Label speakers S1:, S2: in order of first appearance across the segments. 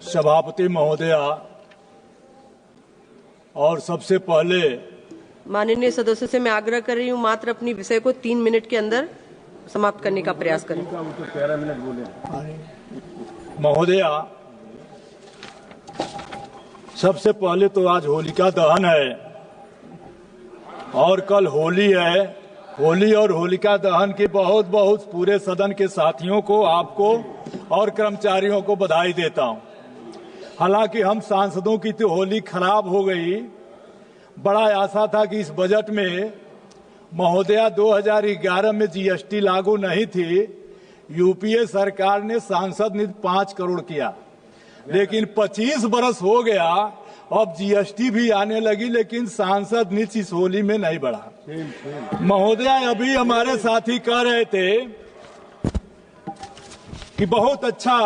S1: सभापति महोदया, और सबसे पहले
S2: माननीय सदस्यों से मैं आग्रह कर रही हूँ मात्र अपनी विषय को 3 मिनट के अंदर समाप्त करने का प्रयास करें।
S1: महोदया, सबसे पहले तो आज होलिका दहन है और कल होली है। होली और होलिका दहन की बहुत बहुत पूरे सदन के साथियों को, आपको और कर्मचारियों को बधाई देता हूं। हालांकि हम सांसदों की तो होली खराब हो गई। बड़ा आशा था कि इस बजट में महोदया 2011 में जीएसटी लागू नहीं थी, यूपीए सरकार ने सांसद निधि 5 करोड़ किया, लेकिन 25 बरस हो गया, अब जीएसटी भी आने लगी, लेकिन सांसद निधि इस होली में नहीं बढ़ा। महोदया, अभी हमारे साथी कह रहे थे कि बहुत अच्छा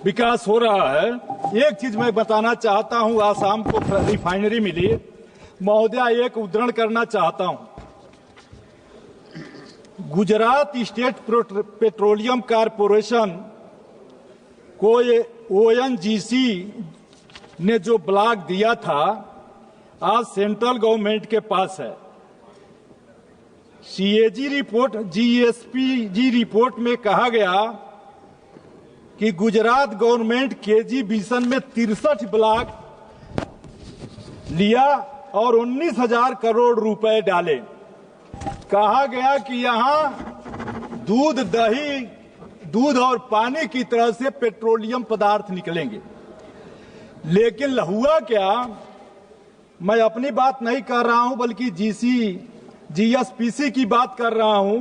S1: विकास हो रहा है। एक चीज मैं बताना चाहता हूं, आसाम को रिफाइनरी मिली। महोदया, एक उद्धरण करना चाहता हूं। गुजरात स्टेट पेट्रोलियम कारपोरेशन को ओएनजीसी ने जो ब्लॉक दिया था, आज सेंट्रल गवर्नमेंट के पास है। सीएजी रिपोर्ट, जीएसपीजी रिपोर्ट में कहा गया कि गुजरात गवर्नमेंट केजी मिशन में 63 ब्लॉक लिया और 19,000 करोड़ रुपए डाले। कहा गया कि यहां दूध, दही, दूध और पानी की तरह से पेट्रोलियम पदार्थ निकलेंगे। लेकिन हुआ क्या, मैं अपनी बात नहीं कर रहा हूं बल्कि जीएसपीसी की बात कर रहा हूं।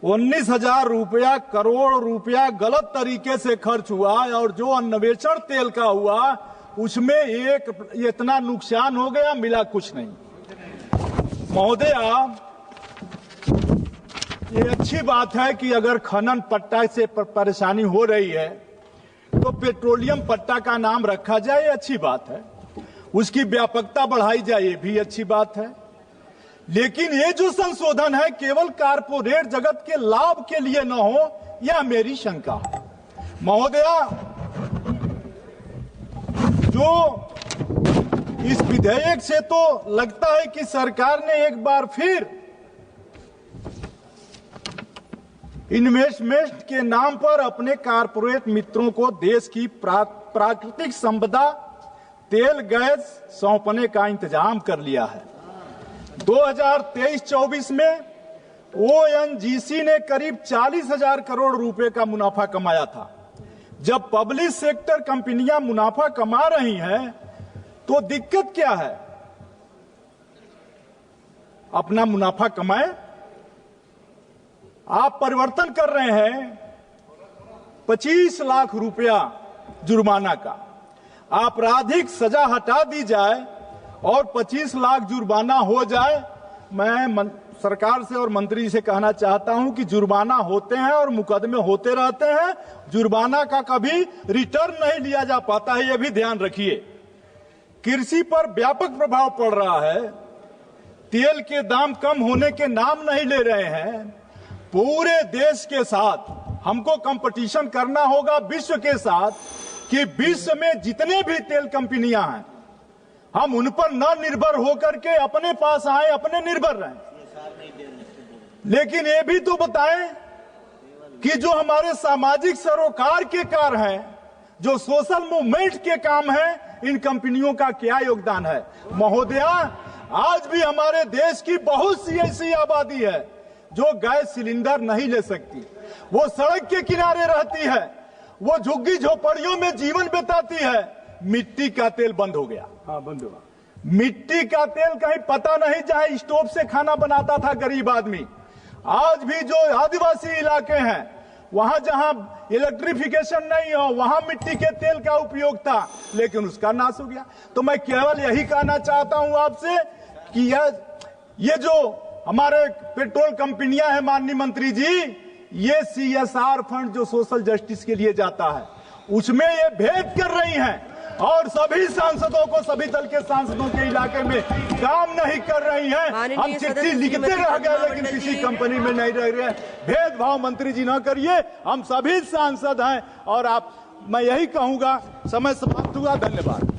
S1: 19,000 करोड़ रुपया गलत तरीके से खर्च हुआ और जो अन्वेषण तेल का हुआ उसमें इतना नुकसान हो गया, मिला कुछ नहीं। महोदया, ये अच्छी बात है कि अगर खनन पट्टा से परेशानी हो रही है तो पेट्रोलियम पट्टा का नाम रखा जाए, ये अच्छी बात है। उसकी व्यापकता बढ़ाई जाए, ये भी अच्छी बात है। लेकिन ये जो संशोधन है केवल कारपोरेट जगत के लाभ के लिए न हो, यह मेरी शंका है। महोदया, जो इस विधेयक से तो लगता है कि सरकार ने एक बार फिर इन्वेस्टमेंट के नाम पर अपने कारपोरेट मित्रों को देश की प्राकृतिक संपदा तेल गैस सौंपने का इंतजाम कर लिया है। 2023-24 में ओएनजीसी ने करीब 40,000 करोड़ रुपए का मुनाफा कमाया था। जब पब्लिक सेक्टर कंपनियां मुनाफा कमा रही हैं तो दिक्कत क्या है? अपना मुनाफा कमाएं। आप परिवर्तन कर रहे हैं 25 लाख रुपया जुर्माना का। आपराधिक सजा हटा दी जाए और 25 लाख जुर्माना हो जाए। मैं सरकार से और मंत्री से कहना चाहता हूं कि जुर्माना होते हैं और मुकदमे होते रहते हैं, जुर्माना का कभी रिटर्न नहीं लिया जा पाता है, यह भी ध्यान रखिए। कृषि पर व्यापक प्रभाव पड़ रहा है। तेल के दाम कम होने के नाम नहीं ले रहे हैं। पूरे देश के साथ हमको कंपटीशन करना होगा विश्व के साथ कि विश्व में जितने भी तेल कंपनियां हैं हम उन पर न निर्भर होकर के अपने पास आए, अपने निर्भर रहें। लेकिन ये भी तो बताएं कि जो हमारे सामाजिक सरोकार के कार्य हैं, जो सोशल मूवमेंट के काम हैं, इन कंपनियों का क्या योगदान है? महोदया, आज भी हमारे देश की बहुत सी ऐसी आबादी है जो गैस सिलेंडर नहीं ले सकती। वो सड़क के किनारे रहती है, वो झुग्गी झोपड़ियों में जीवन बिताती है। मिट्टी का तेल बंद हो गया। हाँ, बंद हुआ। मिट्टी का तेल कहीं पता नहीं, जहां स्टोव से खाना बनाता था गरीब आदमी। आज भी जो आदिवासी इलाके हैं वहां जहां इलेक्ट्रिफिकेशन नहीं हो, वहां मिट्टी के तेल का उपयोग था, लेकिन उसका नाश हो गया। तो मैं केवल यही कहना चाहता हूं आपसे कि ये जो हमारे पेट्रोल कंपनियां हैं, माननीय मंत्री जी, ये सीएसआर फंड जो सोशल जस्टिस के लिए जाता है उसमें ये भेद कर रही हैं और सभी सांसदों को, सभी दल के सांसदों के इलाके में काम नहीं कर रही हैं। हम चिट्ठी लिखते रह गए लेकिन किसी कंपनी में नहीं रह रहे। भेदभाव मंत्री जी न करिए, हम सभी सांसद हैं। और मैं यही कहूंगा, समय समाप्त हुआ, धन्यवाद।